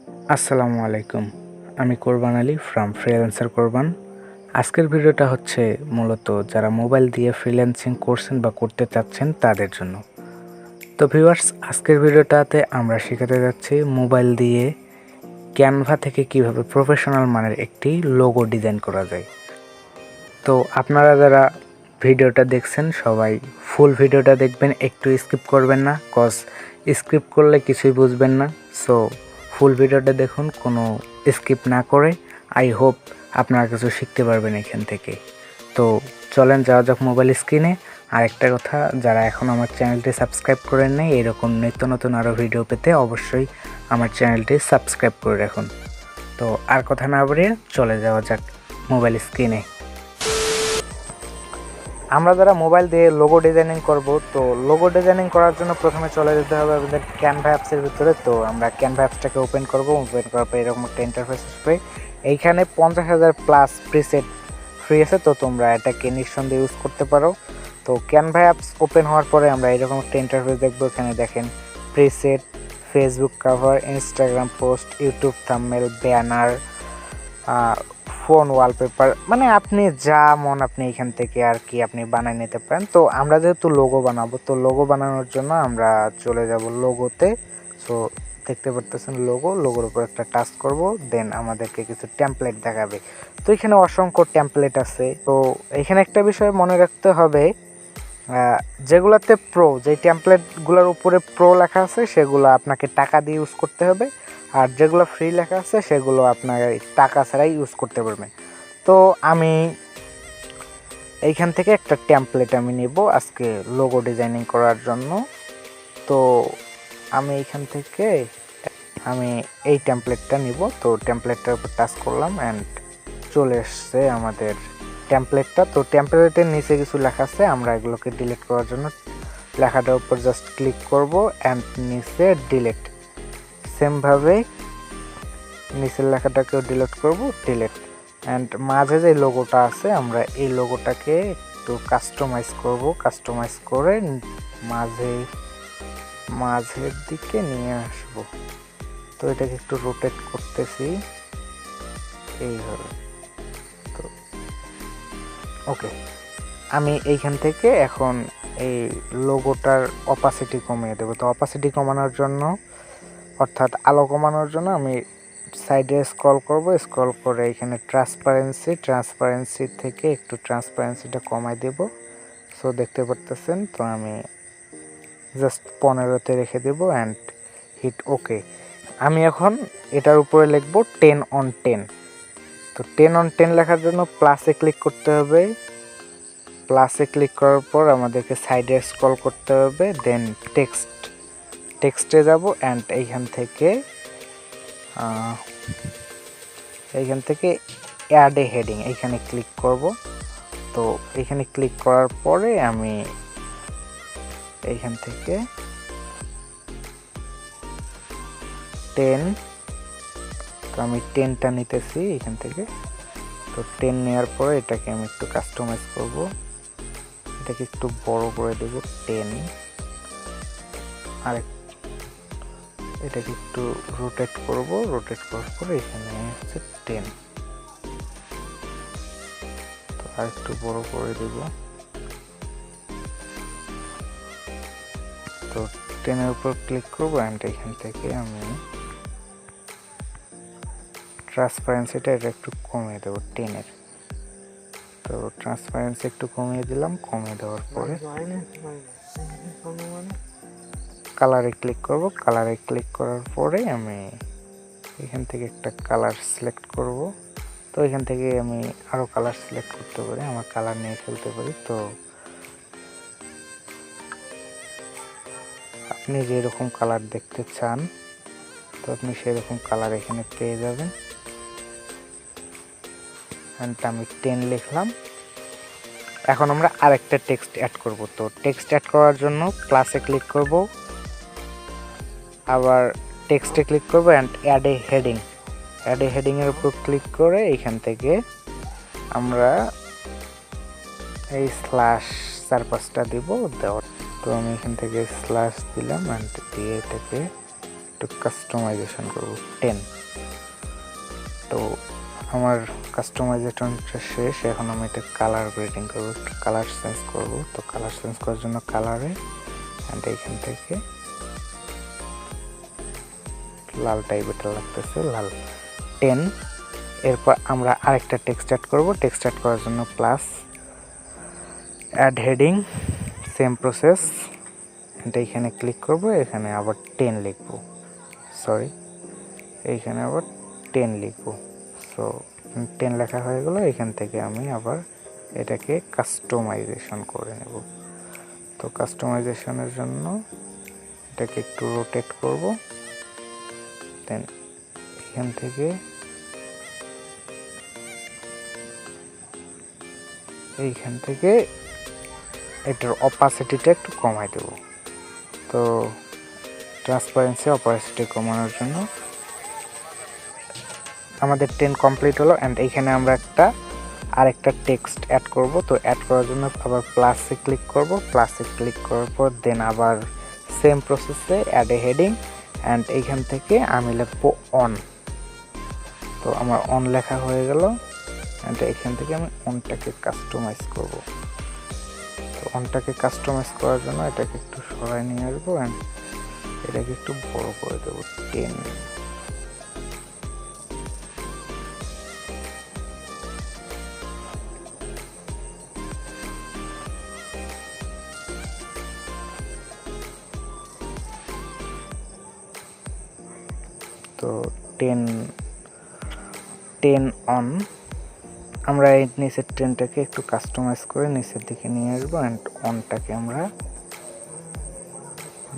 আসসালামু আলাইকুম। আমি কোরবান আলী ফ্রম ফ্রিল্যান্সার কোরবান। আজকের ভিডিওটা হচ্ছে মূলত যারা মোবাইল দিয়ে ফ্রিল্যান্সিং করছেন বা করতে চাচ্ছেন তাদের জন্য। তো ভিউয়ার্স, আজকের ভিডিওটাতে আমরা শেখাতে যাচ্ছি মোবাইল দিয়ে ক্যানভা থেকে কিভাবে প্রফেশনাল মানের একটি লোগো ডিজাইন করা যায়। তো আপনারা যারা ভিডিওটা দেখছেন সবাই ফুল ভিডিওটা দেখবেন, একটু স্কিপ করবেন না, কজ স্কিপ করলে কিছুই বুঝবেন না। সো ফুল ভিডিওটা দেখুন, কোনো স্কিপ না করে। আই হোপ আপনারা কিছু শিখতে পারবেন এখান থেকে। তো চলেন যাওয়া যাক মোবাইল স্ক্রিনে। আর একটা কথা, যারা এখন আমার চ্যানেলটি সাবস্ক্রাইব করেন নাই, এরকম নিত্য নতুন আরও ভিডিও পেতে অবশ্যই আমার চ্যানেলটি সাবস্ক্রাইব করে রাখুন। তো আর কথা না বাড়িয়ে চলে যাওয়া যাক মোবাইল স্ক্রিনে। আমরা যারা মোবাইল দিয়ে লোগো ডিজাইনিং করব, তো লোগো ডিজাইনিং করার জন্য প্রথমে চলে যেতে হবে আমাদের ক্যানভা অ্যাপসের ভিতরে। তো আমরা ক্যানভা অ্যাপসটাকে ওপেন করব। ওপেন করার পর এরকম একটা ইন্টারফেস আসবে। এইখানে 50,000 প্লাস প্রিসেট ফ্রি আছে, তো তোমরা এটাকে নিঃসন্দেহে ইউজ করতে পারো। তো ক্যানভা অ্যাপস ওপেন হওয়ার পরে আমরা এরকম একটা ইন্টারফেস দেখবো। এখানে দেখেন preset, Facebook cover, Instagram post, YouTube thumbnail, banner, phone wallpaper, মানে আপনি যা মন আপনি এখান থেকে আর কি আপনি বানিয়ে নিতে পারেন। তো আমরা যেহেতু লোগো বানাবো, তো লোগো বানানোর জন্য আমরা চলে যাব লোগোতে। সো দেখতে পারতেছেন লোগোর উপর একটা টাচ করব, দেন আমাদেরকে কিছু টেমপ্লেট দেখাবে। তো এখানে অসংখ্য টেমপ্লেট আছে। তো এখানে একটা বিষয় মনে রাখতে হবে, যেগুলোতে প্রো, যেই টেমপ্লেটগুলোর উপরে প্রো লেখা আছে সেগুলো আপনাকে টাকা দিয়ে ইউজ করতে হবে, আর যেগুলো ফ্রি লেখা আছে সেগুলো আপনার টাকা ছাড়াই ইউজ করতে পারবেন। তো আমি এইখান থেকে একটা টেমপ্লেট আমি নেব আজকে লোগো ডিজাইনিং করার জন্য। তো আমি এইখান থেকে এই টেমপ্লেটটা নিব। তো টেমপ্লেটটার উপর টাচ করলাম অ্যান্ড চলে এসছে আমাদের টেমপ্লেটটা। তো টেমপ্লেটের নিচে কিছু লেখা আছে, আমরা এগুলোকে ডিলিট করার জন্য লেখাটার উপর জাস্ট ক্লিক করব অ্যান্ড নিচে ডিলিট। সেমভাবে নিচের লেখাটাকেও ডিলিট করব, ডিলিট। অ্যান্ড মাঝে যে লোগোটা আছে আমরা এই লোগোটাকে একটু কাস্টমাইজ করব। কাস্টমাইজ করে মাঝের দিকে নিয়ে আসব। তো এটাকে একটু রোটেট করতেছি এইভাবে। তো ওকে, আমি এইখান থেকে এখন এই লোগোটার অপাসিটি কমিয়ে দেবো। তো অপাসিটি কমানোর জন্য, অর্থাৎ আলো কমানোর জন্য আমি সাইডে স্ক্রল করব। স্ক্রল করে এখানে ট্রান্সপারেন্সি থেকে একটু ট্রান্সপারেন্সিটা কমাই দেব। সো দেখতে পারতেছেন। তো আমি জাস্ট 15তে রেখে দেব অ্যান্ড হিট ওকে। আমি এখন এটার উপরে লিখব 10/10। তো 10/10 লেখার জন্য প্লাসে ক্লিক করতে হবে। প্লাসে ক্লিক করার পর আমাদেরকে সাইডে স্ক্রল করতে হবে, দেন টেক্সটে যাব অ্যান্ড এইখান থেকে অ্যাড এ হেডিং এইখানে ক্লিক করব। তো এইখানে ক্লিক করার পরে আমি এইখান থেকে 10, তো আমি 10টা নিতেছি এইখান থেকে। তো 10 নেওয়ার পরে এটাকে আমি একটু কাস্টমাইজ করব, এটাকে একটু বড় করে দেব 10, আর এটাকে একটু রোটেট করব। রোটেট করার পরে এখানে হচ্ছে 10, তো আর একটু বড় করে দেব। তো 10-এর উপর ক্লিক করবো অ্যান্ড এখান থেকে আমি ট্রান্সপারেন্সিটা এটা একটু কমিয়ে দেবো 10-এর। তো ট্রান্সপারেন্সি একটু কমিয়ে দিলাম। কমিয়ে দেওয়ার পরে কালারে ক্লিক করব। কালারে ক্লিক করার পরে আমি এখান থেকে একটা কালার সিলেক্ট করব। তো এখান থেকে আমি আরও কালার সিলেক্ট করতে পারি, আমার কালার নিয়ে খেলতে পারি। তো আপনি যেরকম কালার দেখতে চান, তো আপনি সেরকম কালার এখানে পেয়ে যাবেন। অ্যান্ড আমি 10 লিখলাম। এখন আমরা আরেকটা টেক্সট অ্যাড করব। তো টেক্সট অ্যাড করার জন্য প্লাসে ক্লিক করব, আবার টেক্সটে ক্লিক করব অ্যান্ড অ্যাড এ হেডিংয়ের উপর ক্লিক করে এখান থেকে আমরা এই স্ল্যাশ 4-5টা দিব দেওয়ার। তো আমি এখান থেকে স্ল্যাশ দিলাম অ্যান্ড দিয়ে এটাকে একটু একটু কাস্টমাইজেশন করব 10। তো আমার কাস্টমাইজেশনটা শেষ, এখন আমি এটা কালার গ্রেডিং করব, একটু কালার চেঞ্জ করব। তো কালার চেঞ্জ করার জন্য কালারে অ্যান্ড এইখান থেকে লাল টাইপের লাগতেছে, লাল 10। এরপর আমরা আরেকটা টেক্সট অ্যাড করব। টেক্সট অ্যাড করার জন্য plus add heading, same process, এটা এখানে ক্লিক করব, এখানে আবার 10 লিখব, সরি এইখানে আবার 10 লিখব। সো 10 লেখা হয়ে গেল। এখান থেকে আমি আবার এটাকে কাস্টমাইজেশন করে নেব। তো কাস্টমাইজেশনের জন্য এটাকে একটু রোটেট করব, দেন এখান থেকে এটার অপাসিটিটা একটু কমাই দেব। তো ট্রান্সপারেন্সি অপাসিটি কমানোর জন্য আমাদের 10 কমপ্লিট হলো। অ্যান্ড এইখানে আমরা আরেকটা টেক্সট অ্যাড করব। তো অ্যাড করার জন্য আবার প্লাসে ক্লিক করব, প্লাসে ক্লিক করার পর দেন আবার সেম প্রসেসে অ্যাড এ হেডিং, অ্যান্ড এইখান থেকে আমি লিখবো অন। তো আমার অন লেখা হয়ে গেল। অ্যান্ড এইখান থেকে আমি অনটাকে কাস্টমাইজ করব। তো অনটাকে কাস্টমাইজ করার জন্য এটাকে একটু সরাই নিয়ে আসবো, অ্যান্ড এটাকে একটু বড় করে দেবো 10। তো 10 অন। আমরা এই নিচের 10টাকে একটু কাস্টমাইজ করে নিচের দিকে নিয়ে আসবো, অ্যান্ড অনটাকে আমরা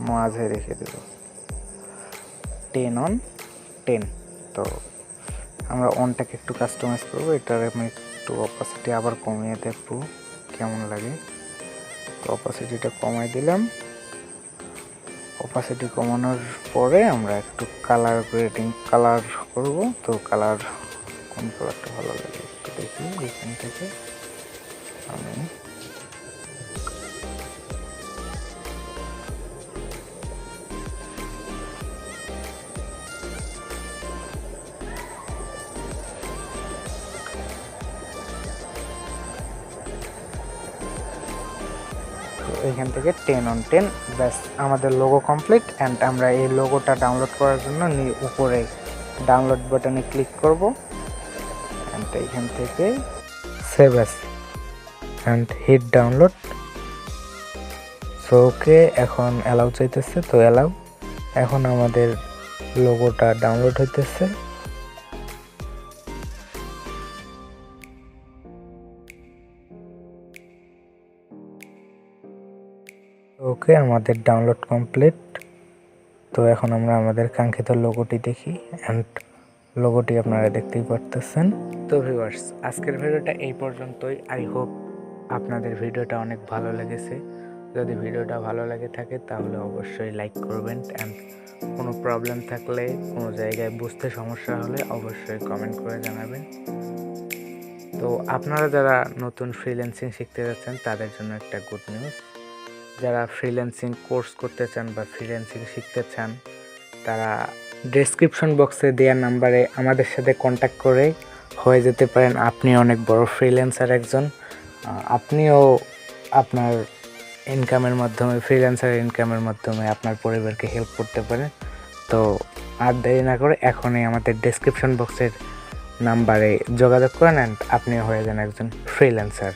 মাঝে রেখে দেব, 10 অন 10। তো আমরা অনটাকে একটু কাস্টমাইজ করবো, এটার আমি একটু অপাসিটি আবার কমিয়ে দেখবো কেমন লাগে। তো অপাসিটিটা কমাই দিলাম। অপাসিটি কমানোর পরে আমরা একটু কালার গ্রেডিং করব। তো কালার, কোন কালারটা ভালো লাগে একটু দেখি। এখান থেকে আমি এখান থেকে 10 অন 10। ব্যাস, আমাদের লোগো কমপ্লিট। অ্যান্ড আমরা এই লোগোটা ডাউনলোড করার জন্য উপরে ডাউনলোড বাটনে ক্লিক করব, অ্যান্ড এইখান থেকে save as and hit download. So okay, এখন অ্যালাউ চাইতেছে, তো অ্যালাউ। এখন আমাদের লোগোটা ডাউনলোড হইতেছে। ওকে, আমাদের ডাউনলোড কমপ্লিট। তো এখন আমরা আমাদের কাঙ্ক্ষিত লোগোটি দেখি, অ্যান্ড লোগোটি আপনারা দেখতেই পারতেছেন। তো ভিউয়ার্স, আজকের ভিডিওটা এই পর্যন্তই। আই হোপ আপনাদের ভিডিওটা অনেক ভালো লেগেছে। যদি ভিডিওটা ভালো লেগে থাকে তাহলে অবশ্যই লাইক করবেন, অ্যান্ড কোনো প্রবলেম থাকলে, কোনো জায়গায় বুঝতে সমস্যা হলে অবশ্যই কমেন্ট করে জানাবেন। তো আপনারা যারা নতুন ফ্রিল্যান্সিং শিখতে যাচ্ছেন তাদের জন্য একটা গুড নিউজ। যারা ফ্রিল্যান্সিং কোর্স করতে চান বা ফ্রিল্যান্সিং শিখতে চান, তারা ডেসক্রিপশন বক্সে দেওয়া নাম্বারে আমাদের সাথে কন্ট্যাক্ট করে হয়ে যেতে পারেন আপনি অনেক বড় ফ্রিল্যান্সার একজন। আপনিও আপনার ফ্রিল্যান্সারের ইনকামের মাধ্যমে আপনার পরিবারকে হেল্প করতে পারেন। তো আর দেরি না করে এখনই আমাদের ডেসক্রিপশন বক্সের নাম্বারে যোগাযোগ করেন, অ্যান্ড আপনিও হয়ে যান একজন ফ্রিল্যান্সার।